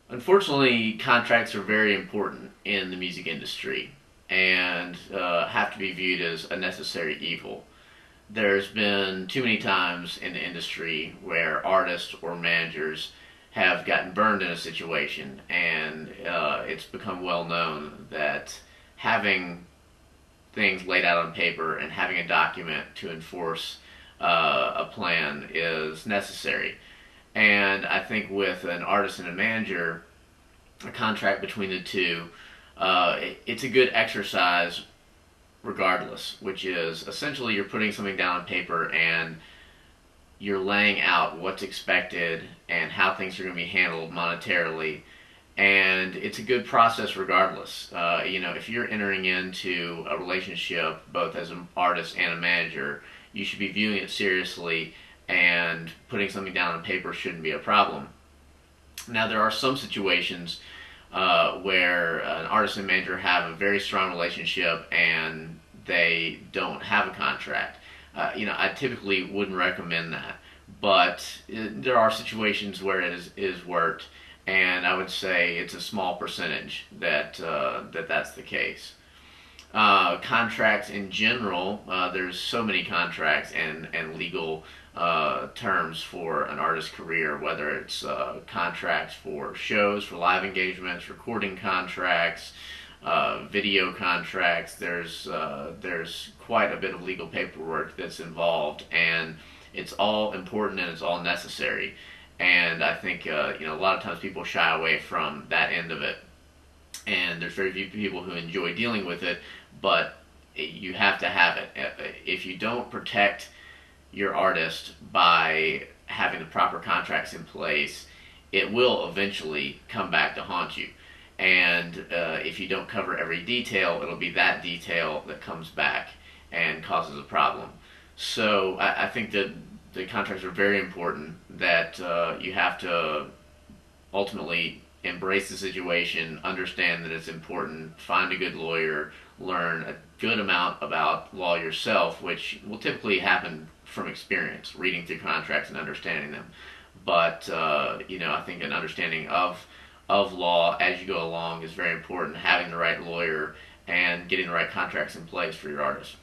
Unfortunately, contracts are very important in the music industry and have to be viewed as a necessary evil. There's been too many times in the industry where artists or managers have gotten burned in a situation, and it's become well known that having things laid out on paper and having a document to enforce a plan is necessary. And I think with an artist and a manager, a contract between the two, it's a good exercise regardless, which is essentially you're putting something down on paper and you're laying out what's expected and how things are going to be handled monetarily. And it's a good process regardless. If you're entering into a relationship both as an artist and a manager, you should be viewing it seriously, and putting something down on paper shouldn't be a problem. Now, there are some situations where an artist and manager have a very strong relationship and they don't have a contract. I typically wouldn't recommend that, but there are situations where it is worked, and I would say it's a small percentage that's the case. Contracts in general, there's so many contracts and legal terms for an artist's career, whether it's contracts for shows, for live engagements, recording contracts, video contracts. There's quite a bit of legal paperwork that's involved, and it's all important and it's all necessary. And I think a lot of times people shy away from that end of it, and there's very few people who enjoy dealing with it, but you have to have it. If you don't protect your artist by having the proper contracts in place, it will eventually come back to haunt you. And if you don't cover every detail, it'll be that detail that comes back and causes a problem. So I think that the contracts are very important, that you have to ultimately embrace the situation, understand that it's important, find a good lawyer, learn a good amount about law yourself, which will typically happen from experience, reading through contracts and understanding them. But I think an understanding of law as you go along is very important. Having the right lawyer and getting the right contracts in place for your artist.